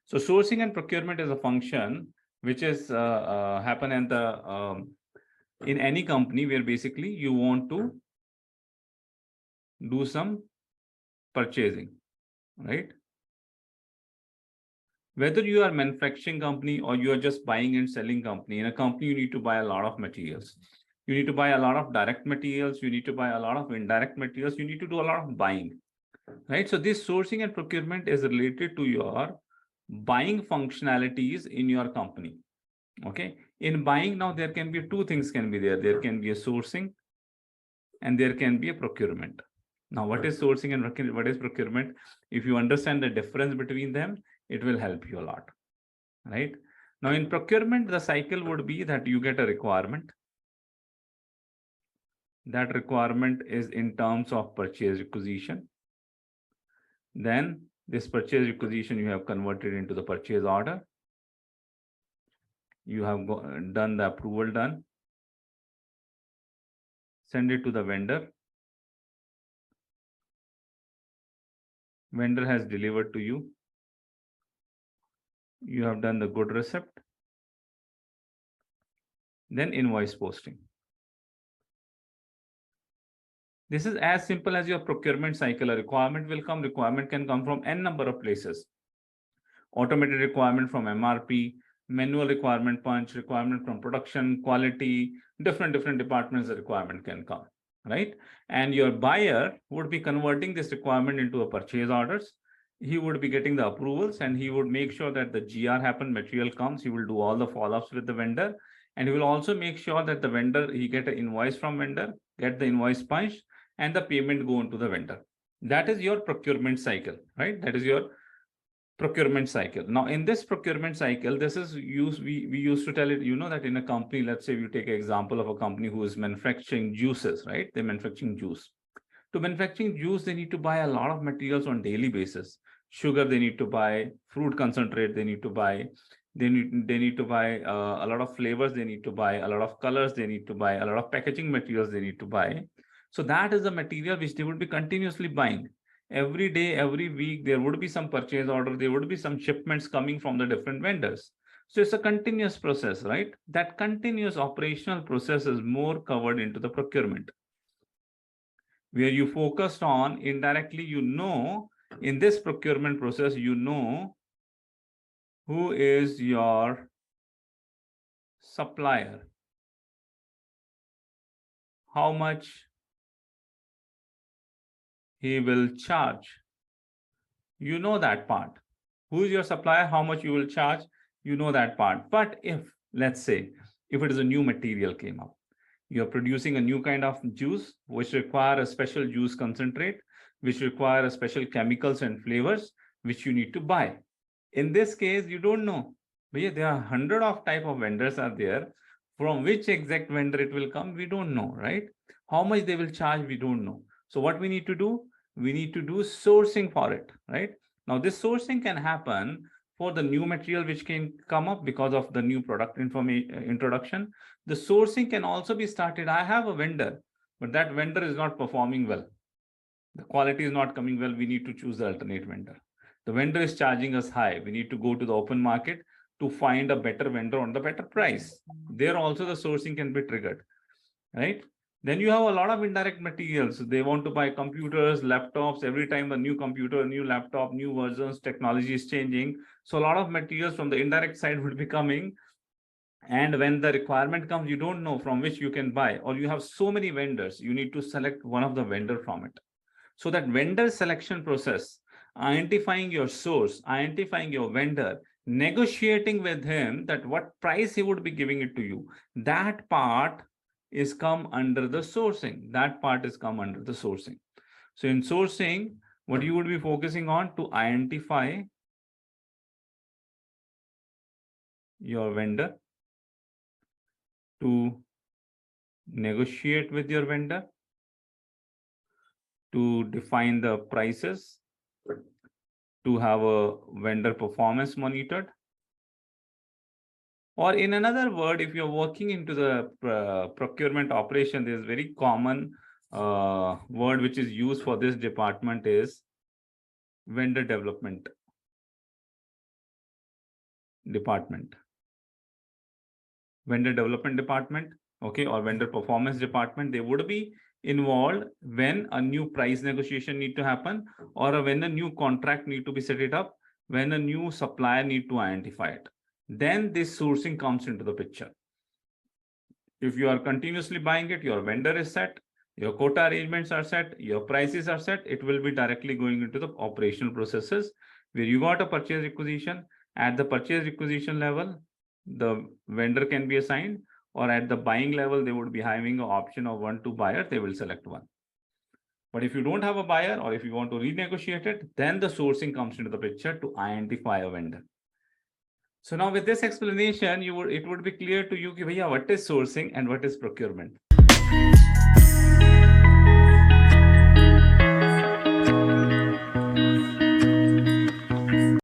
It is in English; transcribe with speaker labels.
Speaker 1: So sourcing and procurement is a function which is happen at the in any company where basically you want to do some purchasing, right? Whether you are manufacturing company or you are just buying and selling company, in a company you need to buy a lot of materials. You need to buy a lot of direct materials. You need to buy a lot of indirect materials. You need to do a lot of buying, right? So this sourcing and procurement is related to your buying functionalities in your company. Okay. In buying now, there can be two things can be there. There can be a sourcing and there can be a procurement. Now, what is sourcing and what is procurement? If you understand the difference between them, it will help you a lot, right? Now, in procurement, the cycle would be that you get a requirement. That requirement is in terms of purchase requisition. Then this purchase requisition you have converted into the purchase order. You have done the approval done. Send it to the vendor. Vendor has delivered to you. You have done the good receipt. Then invoice posting. This is as simple as your procurement cycle. A requirement will come. Requirement can come from n number of places. Automated requirement from MRP, manual requirement punch, requirement from production, quality, different departments the requirement can come, right? And your buyer would be converting this requirement into a purchase orders. He would be getting the approvals and he would make sure that the GR happen, material comes. He will do all the follow-ups with the vendor. And he will also make sure that the vendor, he get an invoice from vendor, get the invoice punched, and the payment go into the vendor. That is your procurement cycle, right? That is your procurement cycle. Now, in this procurement cycle, this is used, we used to tell it, you know, that in a company, let's say you take an example of a company who is manufacturing juices, right? They're manufacturing juice. To manufacturing juice, they need to buy a lot of materials on daily basis. Sugar, they need to buy. Fruit concentrate, they need to buy. They need to buy a lot of flavors, they need to buy. A lot of colors, they need to buy. A lot of packaging materials, they need to buy. So that is the material which they would be continuously buying. Every day, every week, there would be some purchase order, there would be some shipments coming from the different vendors. So it's a continuous process, right? That continuous operational process is more covered into the procurement, where you focused on indirectly, you know, in this procurement process, you know who is your supplier, how much he will charge. You know that part. Who is your supplier, how much you will charge, you know that part. But if, let's say, if it is a new material came up, you're producing a new kind of juice, which require a special juice concentrate, which require a special chemicals and flavors, which you need to buy. In this case, you don't know. But there are 100 of type of vendors are there. From which exact vendor it will come, we don't know, right? How much they will charge, we don't know. So what we need to do? We need to do sourcing for it, right? Now, this sourcing can happen for the new material which can come up because of the new product information introduction. The sourcing can also be started. I have a vendor, but that vendor is not performing well. The quality is not coming well. We need to choose the alternate vendor. The vendor is charging us high. We need to go to the open market to find a better vendor on the better price. There also the sourcing can be triggered, right? Then you have a lot of indirect materials. They want to buy computers, laptops. Every time a new computer, a new laptop, new versions, technology is changing. So a lot of materials from the indirect side would be coming. And when the requirement comes, you don't know from which you can buy, or you have so many vendors, you need to select one of the vendor from it. So that vendor selection process, identifying your source, identifying your vendor, negotiating with him that what price he would be giving it to you, that part is come under the sourcing. That part is come under the sourcing. So in sourcing, what you would be focusing on to identify your vendor, to negotiate with your vendor, to define the prices, to have a vendor performance monitored. Or in another word, if you're working into the procurement operation, there's very common word which is used for this department is vendor development. department, vendor development department, okay, or vendor performance department. They would be involved when a new price negotiation need to happen, or when a new contract need to be set it up, when a new supplier need to identify it. Then this sourcing comes into the picture. If you are continuously buying it, your vendor is set, your quota arrangements are set, your prices are set, it will be directly going into the operational processes where you got a purchase requisition. At the purchase requisition level, the vendor can be assigned, or at the buying level, they would be having an option of 1 to buyer, they will select one. But if you don't have a buyer, or if you want to renegotiate it, then the sourcing comes into the picture to identify a vendor. So now with this explanation, it would be clear to you, what is sourcing and what is procurement.